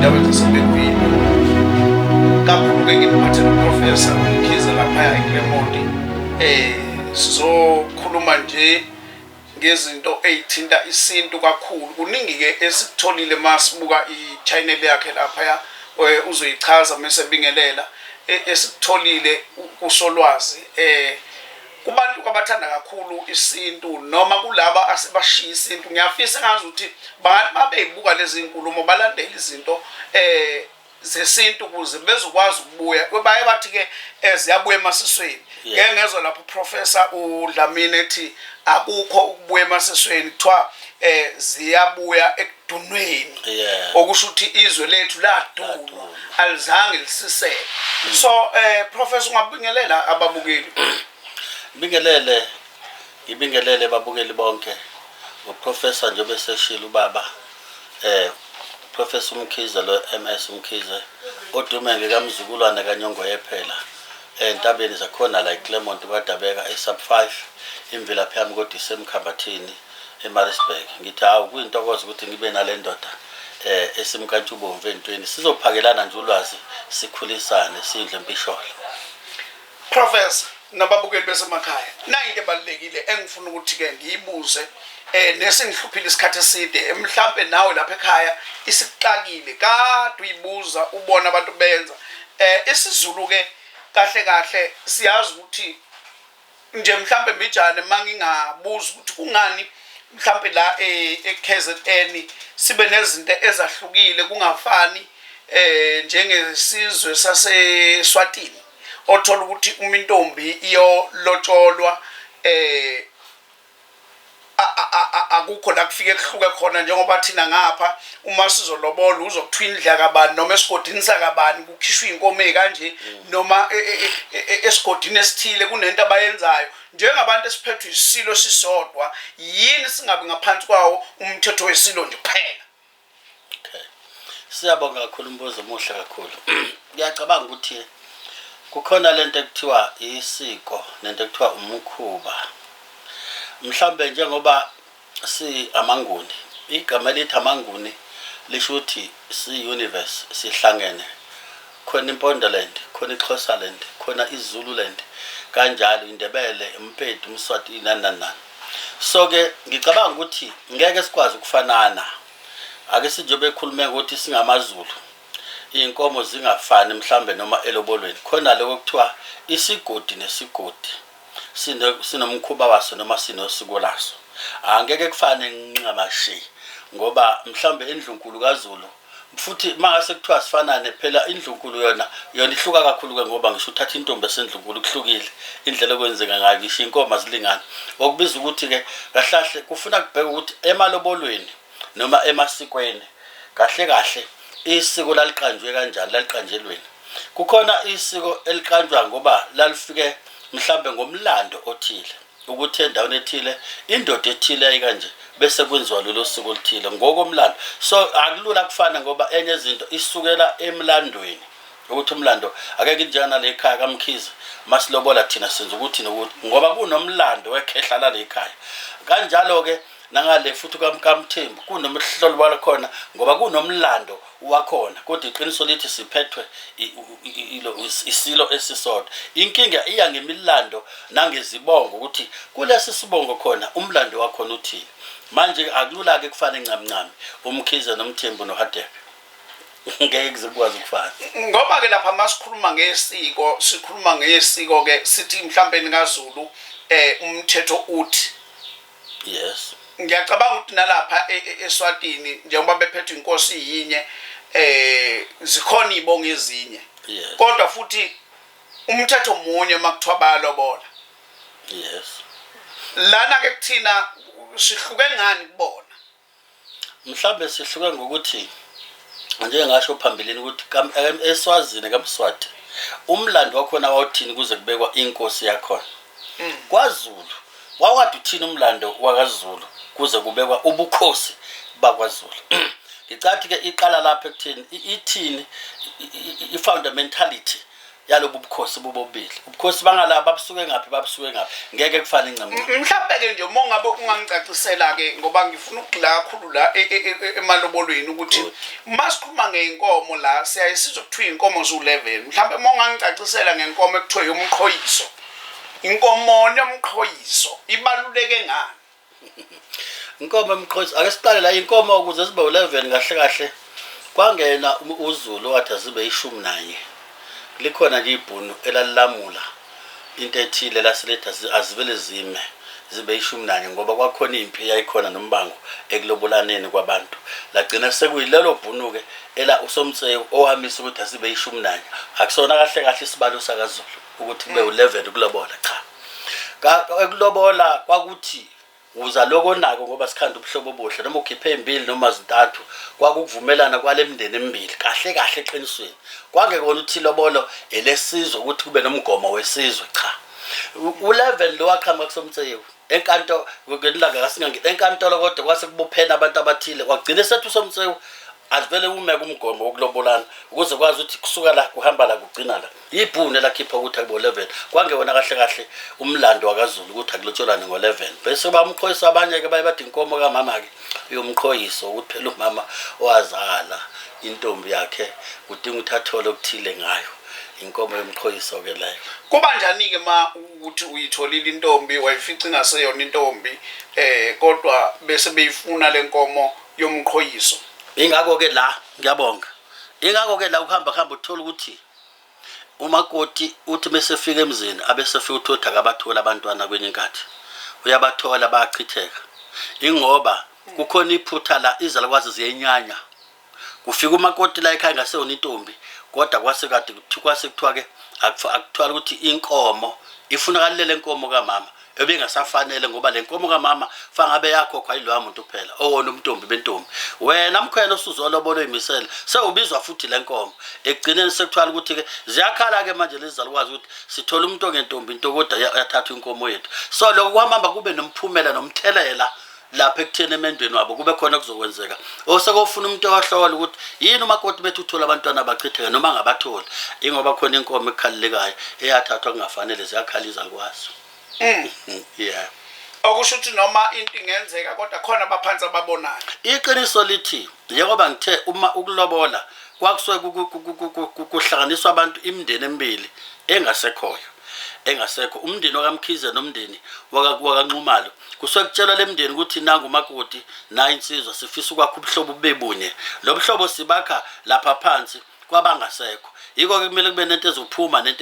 izindaba zasebhedwini kakhulu-ke ngiphathe noProfessor Mkhize laphaya eClermont sizokhuluma nje ngezinto ezithinta isintu kakhulu. Kuningi-ke esikutholile masibuka i-channel yakhe laphaya uzoyichaza mase bingelela esikutholile kusolwazi kubantu abathanda kakhulu isintu noma kulaba asebashiya isintu. Ngiyafisa ngazi ukuthi babeyibuka lezi nkulumo balandela izinto zesintu ukuze bezokwazi ukubuya. Baye bathi-ke ziyabuya emasisweni. Ngeke ngezwe lapho uProfessor uDlamini ethi akukho ukubuya emasisweni, kuthiwa ziyabuya ekudunweni, okusho ukuthi izwe lethu laduma alizange lisisele. So Professor, ungabingelela ababukeli? Ngibingelele babukeli bonke. UProfessor njengoba eseshilo ubaba Professor Mkhize lo M.S Mkhize odume ngekamzukulwane kaNyongo yephela entabeni zakhona la eClermont badabeka esub 5 imvelaphi yami kodwa isemkhambathini eMaritzburg. Ngithi hawu kuyintokozo ukuthi ngibe nale ndoda esimkantshubomvu entweni sizophakelana nje ulwazi sikhulisane sidle mpisholo. Professor, nababukeli besemakhaya, nayinto ebalulekile engifuna ukuthi-ke ngiyibuze nesingihluphile isikhathi eside mhlambe nawe lapha ekhaya isikuxakile kade uyibuza ubona abantu benza isiZulu-ke kahle kahle siyazi ukuthi nje mhlambe mbijane mangingabuza ukuthi kungani mhlambe la eKZN sibe nezinto ezahlukile kungafani njengesizwe saseSwatini othola ukuthi umintombi iyolotsholwa akukho la kufike kuhluke khona njengoba thina ngapha uma sizolobola uzokuthiwa indlakabani noma esigodini sakabani kukhishwa inkomo ekanje noma esigodini esithile kunento abayenzayo. Njengabantu esiphethwe isilo sisodwa yini singabi ngaphansi kwawo umthetho wesilo nje kuphela? Okay, siyabonga kakhulu, umbuzo omuhle kakhulu. Ngiyacabanga ukuthi kukhona lento ekuthiwa isiko nento ekuthiwa umkhuba. Mhlambe njengoba si amanguni, igama elithi amanguni lisho ukuthi si universe sihlangene, khona iMpondoland, khona iXhosaland, khona iZululand, kanjalo indebele, umpedi, umswati nani. So ke ngicabanga ukuthi ngeke sikwazi ukufanana. Ake sijobe ekhulume ukuthi singamaZulu inkomo zingafani mhlambe noma elobolweni. Khona lokho kuthiwa isigodi nesigodi sinomkhuba waso noma sinosiko laso. Angeke kufane nqamashe ngoba mhlambe endlunkulu kaZulu futhi mangase kuthiwa sifanane phela indlunkulu yona ihluka kakhulu ke ngoba ngisho uthatha intombi esendlunkulu kuhlukile indlela okwenzeka ngayo ngisho inkomo azilingani. Okubiza ukuthi ke kahlahle kufuna kubheka ukuthi emalobolweni noma emasikweni kahle isiko laliqanjwe kanjani, laliqanjelweni. Kukhona isiko eliqanjwa ngoba lalifike mhlambe ngomlando othile ukuthi endaweni ethile indoda ethile ayikanje bese kwenziwa lelo siko lithile ngokomlando. So akulula kufana ngoba enye izinto isukela emlandweni ukuthi umlando akeke njana le ekhaya kaMkhize masilobola thina senza ukuthi nokuthi ngoba kunomlando wekhehla la le ekhaya. Kanjalo ke nangale futhi kaMthembu kunomhlolo walakhona ngoba kunomlando wakhona kodwa iqiniso lithi siphethwe isilo esisodwa. Inkinga iya ngemilando nangezibongo ukuthi kulesi sibongo khona umlando wakhona uthini. Manje akulula ke kufane ncamncame uMkhize noMthembu noHadebe. Ngeke kuzokwazi ukufana ngoba ke lapha masikhuluma ngesiko sikhuluma ngesiko ke sithi mhlambe ngaZulu umthetho uthi yes. Ngiyacabanga ukuthi nalapha eSwatini njengoba bephethwe inkosi yinye zikhona izibongo ezinye kodwa futhi umthetho munye makuthiwa bayalobola. Yes. Lana ke kuthina sihluke ngani kubona? Mhlambe sihluke ngokuthi nje ngasho phambilini ukuthi eSwazini kaMswati umlando wakhona wawuthini kuze kubekwa inkosi yakhona. KwaZulu wawade uthini umlando wakaZulu kuze kubekwa ubukhosi bakwaZulu. Ngicathi ke iqala lapha ekuthini ithini ifundamentality yalobu bukhosi bobobili ubukhosi bangala babusuke ngaphi ngeke kufane incamo mhlawumbe ke nje mongabe ungangicacisela ke ngoba ngifuna ukugxila kakhulu la emalobolweni ukuthi masikhuluma ngeenkomo la siyayisizwa kuthiwa inkomo zu11 mhlawumbe mongangicacisela ngenkomo ekuthiwa yomqhoyiso inkomo yomqhoyiso ibaluleke ngani inkomo yomqhoyiso ake siqale la inkomo ukuze sibe u11 kahle kwangena uZulu wathi azibe 11 likhona nje ibhunu elalilamula into ethile lasiletha azivele zime zibe 11 ngoba kwakhona impi yayikhona nombango ekulobolaneni kwabantu lagcina sekuyilelo bhunu ke ela usomtseyo owamisa ukuthi azibe 11 akusona kahle isibalo sakaZulu ukuthi kube u11 kulobola cha ekulobola kwakuthi uza lokho nako ngoba sikhanda ubuhlobo obuhle noma ukhiphe imbili noma zintathu kwakuvumelana kwalemndeni emibili kahle eqinisweni kwangekona uthi lobolo elesizwe ukuthi kube nomgomo wesizwe cha u11 lo waqhamuka kusomtseyo enkanto ngelanga kasingange enkantolo kodwa kwase kubophena abantu abathile kwagcina sethu somtseyo azivele umeke umgomo wokulobolana ukuze kwazi ukuthi kusuka la kuhamba la kugcina la ibhune lakhipha ukuthi akubo 11 kwangewona kahle umlando wakaZulu ukuthi akulotsholane ngo11 bese bamqhoyisa abanye ke baye inkomo kamama ke uyomqhoyiso ukuthi phela umama owazala intombi yakhe kudinga uthathole okuthile ngayo inkomo yomqhoyiso ke leyo kuba njani ke ma ukuthi uyitholile intombi wayifica ingaseyona intombi kodwa bese beyifuna lenkomo yomqhoyiso ingakho ke la ngiyabonga ingakho ke la uhamba uthola ukuthi umakoti uthi bese fika emzini abesefika uthotha kabathola abantwana kwenye inkathi uyabathola bayachitheka ingoba kukhona iphutha la izalukwazi ziyenyanya kufika umakoti la ekhaya ngaseyona intombi kodwa kwasekade kuthiwa ke akuthwala ukuthi inkomo ifunakalele inkomo kaMama ebingasafanele ngoba lenkomo kaMama fangabe yakho kwayilo muntu kuphela owona umntombi bentombi wena mkhwena usuzolobolo imisela sewubizwa futhi lenkomo ekugcineni sekuthwala ukuthi ke ziyakhala ke manje lezalukwazi ukuthi sithola umuntu ongentombi into kodwa yathatha inkomo yethu so lokho kwamamba kube nomphumela nomthelela lapha ekutheni emendweni wabo kube khona kuzokwenzeka osekufuna umuntu owahlola ukuthi yini umakoti bethu uthola abantwana abachitheka noma ngabathola ingoba khona inkomo ekhalilekayo eyathathwa kungafanele ziyakhaliza kwazo yeah okusho ukuthi noma into ingenzeka kodwa khona abaphansi ababonayo iqiniso lithi njengoba ngithe uma ukulobola kwakusuke kuhlanganiswa abantu imindeni emibili engasekho umndeni wakaMkhize nomndeni wakaNxumalo kusuke kutshelwa lemndeni ukuthi nangu umakoti na insizwa sifisa ukwakha ubuhlobo bebunye lo buhlobo sibakha lapha phansi kwabangasekho yiko kumele kube nento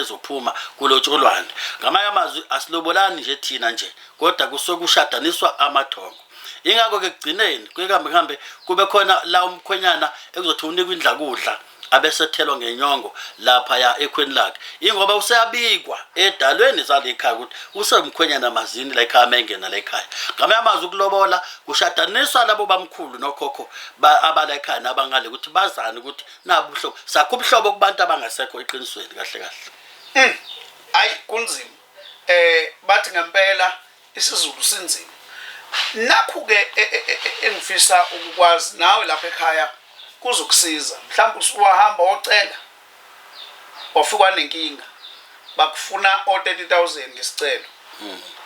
ezophuma kulotsholwane ngamanye amazwi asilobolani nje thina nje kodwa kusuke kushadaniswa amathongo ingakho ke kugcineni kuhambe kube khona la umkhwenyana ekuzothi unikwe indlakudla abesethelwa ngenyongo lapha ya ekhweni lakhe ingoba useyabikwa edalweni zalekhaya ukuthi usemkhwenyana amazini la ekhaya mengena la ekhaya ngamanye amazwi ukulobola kushadaniswa labo bamkhulu nokhokho abala ekhaya nabangale ukuthi bazane ukuthi nabo ubuhlobo sakho ubuhlobo kubantu abangasekho eqinisweni kahle hayi kunzima bathi ngempela isiZulu sinzima nakho ke engifisa ukukwazi nawe lapha ekhaya kuzokusiza mhlawumbe usuwahamba ocela wafika nenkinga bakufuna o30,000 ngesicelo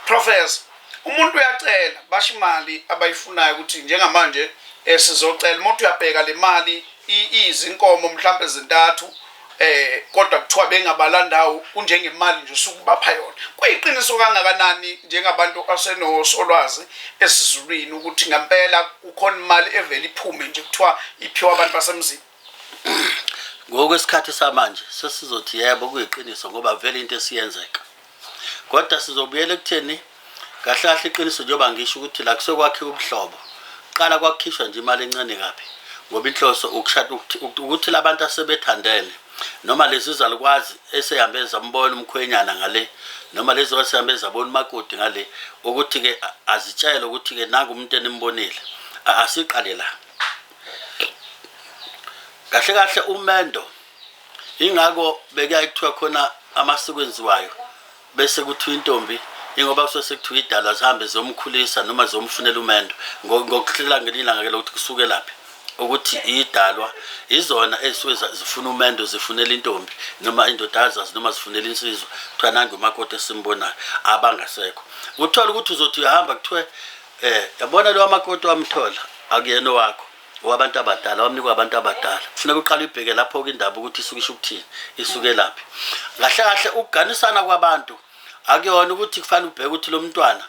professor umuntu uyacela basho imali abayifunayo ukuthi njengamanje sizocela umuntu uyabheka le mali izinkomo mhlawumbe ezintathu kodwa kuthiwa bengabalandawo kunjengemali nje usukubapha yona kuyiqiniso kangakanani njengabantu asenosolwazi esizulwini ukuthi ngempela kukhona imali evela iphume nje kuthiwa iphiwa abantu basemzini ngokwesikhathi samanje sesizothi yebo kuyiqiniso ngoba vele into esiyenzeka kodwa sizobuyela ekutheni kahle iqiniso njengoba ngisho ukuthi la kusokwakhiwa ubuhlobo qala kwakhishwa nje imali encane kabi ngoba inhloso ukushada ukuthi labantu asebethandene noma lezi zalukwazi esehambe zambona umkhwenyana ngale noma lezi wasehambe zabona umakoti ngale ukuthi ke azitshayele ukuthi ke nangu umuntu enimbonile asiqale la kahle umendo ingako bekuyayithiwa khona amasiko enziwayo bese kuthiwa intombi ingoba kusekuthiwa idala zihambe zomkhulisa noma zomfunela umendo ngokuhlela ngelilanga ke ukuthi kusuke laphi ukuthi idalwa izona esuke zifuna umendo zifunela intombi noma indodazazi noma zifunela insizwa kuthiwa nange umakoti esimbonayo abangasekho uthola ukuthi uzothi uyahamba kuthiwe yabona lo makoti wamthola akuyena wakho wabantu abadala wamnika abantu abadala kufuneka uqala ibheke lapho indaba ukuthi isukisha ukuthini isuke laphi kahle kahle ukuganisana kwabantu akuyona ukuthi kufanele ubheke ukuthi lo mntwana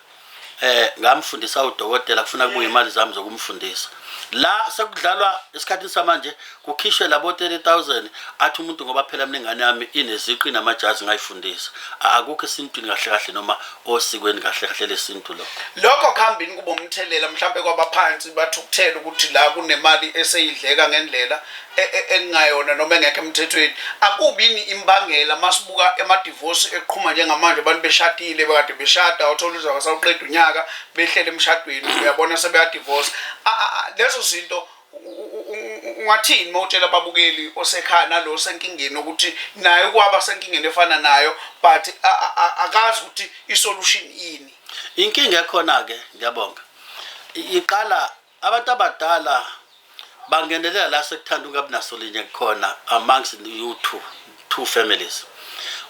ngamfundisa udokotela kufuna kubuye imali zami zokumfundisa la sekudlalwa esikhathini samanje kukhishwe labo 30,000 athi umuntu ngoba phela mningane yami ineziqi namajazi ngayifundisa akukho esintwini kahle kahle noma osikweni kahle kahle lesintu lokho khambini kuba umthelela mhlawumbe kwabaphansi bathukuthela ukuthi la kunemali eseyidleka ngendlela engayona noma engekho emthethweni akubini imbangela masibuka ema-divorce eqhuma njengamanje abantu beshadile bekade beshada uthola uzaka sawuqeda unyaka behlele emshadweni uyabona sebeyadivorce lezo zinto ungathini mawutshela ababukeli osekhaya nalo senkingeni ukuthi naye kwaba senkingeni efana nayo but akazi ukuthi isolution ini inkinga ekhona ke ngiyabonga iqala abantu abadala bangenelela la sekuthanda ungabi naso linye khona amongst you two families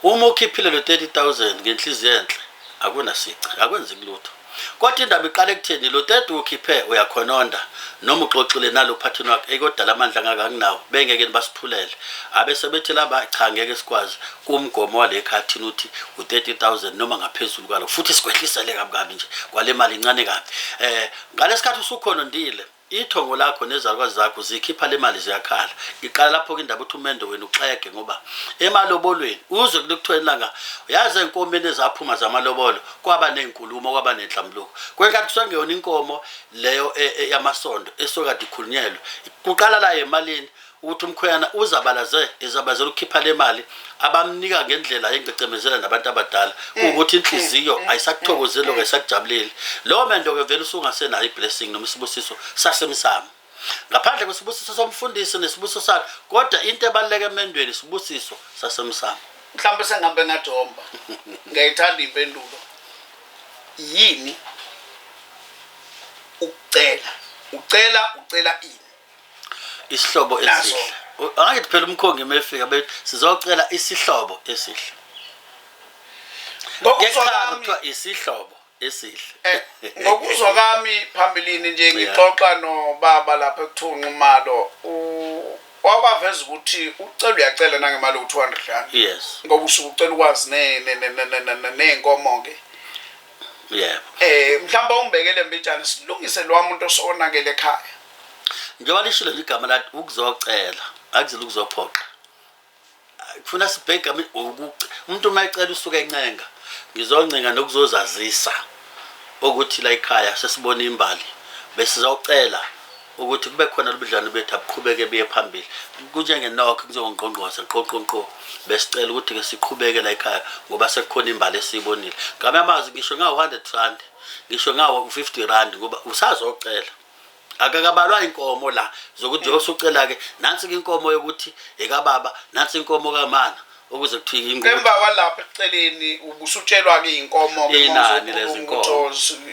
uma ukhiphile lo 30,000 ngenhliziyo enhle akunasici akwenzeki lutho kodwa indaba iqala ekutheni lo 30 ukhiphe uyakhononda noma uxoxile nalo phathini wakhe ekodala amandla ngakakunawo bengeke basiphulele abese bethi laba cha ngeke sikwazi kumgomo wale khathini uthi u30,000 noma ngaphezulu kwalo futhi sikwehlisele kabi nje kwale mali incane kabi ngalesikhathi usukhona ndile ithongo lakho nezalukwazi zakho zikhipha le mali ziyakhala iqala lapho ke indaba uthi umendo wena uxege ngoba emalobolweni uze kulokuthiweni langa yazi enkomeni ezaphuma zamalobolo kwaba nenkulumo kwaba nenhlambuluko kwenkathi kusengeyona inkomo leyo yamasondo esokade ikhulunyelwe kuqala la emalini ukuthi umkhweyana ezabazela ukukhipha le mali abamnika ngendlela engcecemezela nabantu abadala ukuthi inhliziyo ayisakuthokozeli ayisakujabuleli lo mendo ke vele usungasenayo iblessing noma isibusiso sasemsamo ngaphandle kwesibusiso somfundisi nesibusiso sakhe kodwa into ebaluleke emendweni isibusiso sasemsamo mhlawumbe sengambe ngadomba ngiyayithanda impendulo yini ucela ini isihlobo esihle angithi phela umkhongi mefika bethi sizocela isihlobo esihle ngokuzwa isihlobo esihle ngokuzwa kwami phambilini nje ngixoxa nobaba lapha ekuthunqa umalo wabaveza ukuthi ucela uyacela nangemali u200 yes ngoba usuke ucela ukwazi nenkomo ke mhlawumbe umbekele mbijana silungise lo muntu osonakele ekhaya njengoba lishilo ligama lathi ukuzocela akuzile ukuzophoqa kufuna sibheka umuntu mayicela usuke encenga ngizoncenga nokuzozazisa ukuthi la ekhaya sesibona imbali bese sizocela ukuthi kube khona lobudlane bethu abuqhubeke beye phambili kunjengenokho kuzongqongqoza qoqonqo besicela ukuthi ke siqhubeke la ekhaya ngoba sekukhona imbali esiyibonile ngame amazi ngisho nga100 ngisho nga50 ngoba usazocela akakabalwa inkomo la zokuthi usucela ke nansi inkomo yokuthi ekababa nansi inkomo kamana ukuze kuthiwe inkomo emva kwalapha eceleni ubusutshelwa ke inkomo ke inani lezi inkomo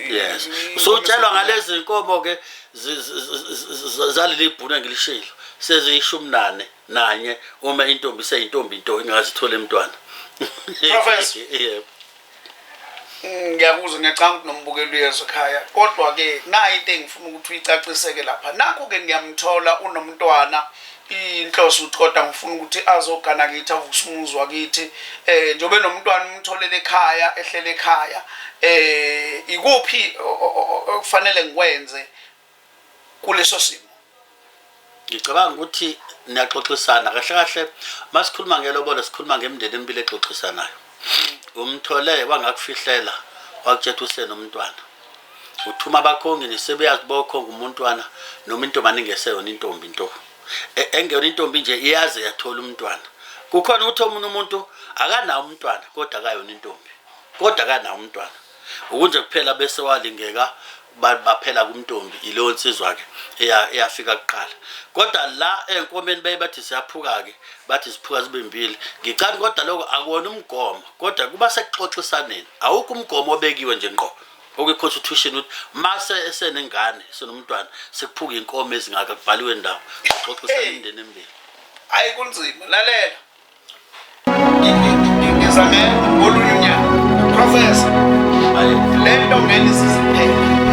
yes usutshelwa ngalezi inkomo ke zaleli ibhuna ngilishilo seziyishumi nanye uma intombi seyintombi into ingazithola emntwana Professor ngiyakuzwa ngiyacanga ukuthi nombukeli uyezwe ekhaya kodwa ke nayi into engifuna ukuthi uyicaciseke lapha nakho ke ngiyamthola unomntwana inhloso ukuthi kodwa ngifuna ukuthi azogana kithi avusumuzi wakithi njobe nomntwana umtholele ekhaya ehlele ekhaya ikuphi okufanele ngikwenze kuleso simo ngicabanga ukuthi niyaxoxisana kahle kahle masikhuluma ngelobolo sikhuluma ngemndeni emibili exoxisanayo umthole wangakufihlela wakutshela usenomntwana uthuma abakhongi nisebeyazi bokhonga umuntwana noma intombani ngeseyona intombi into engeyona intombi nje iyaze yathola umntwana kukhona ukuthi umuntu akanawo umntwana kodwa akayona intombi kodwa akanawo umntwana ukunje kuphela bese walingeka baphela kumntombi ileyo nsizwa ke eyafika kuqala kodwa la enkomeni bayibathi siyaphuka ke bathi siphuka zibe2 ngicela kodwa lokho akuwona umgomo kodwa kuba sekuxoxisaneni awukho umgomo obekiwe nje ngqo okwi-constitution ukuthi mase esenengane senomntwana sekuphuka inkomo ezingaka kubhaliwe ndawo xoxisana imindeni emibili. Hayi kunzima lalela. Ngizame ngolunye unyaka. Professor. Hayi lento ngene isiziphele.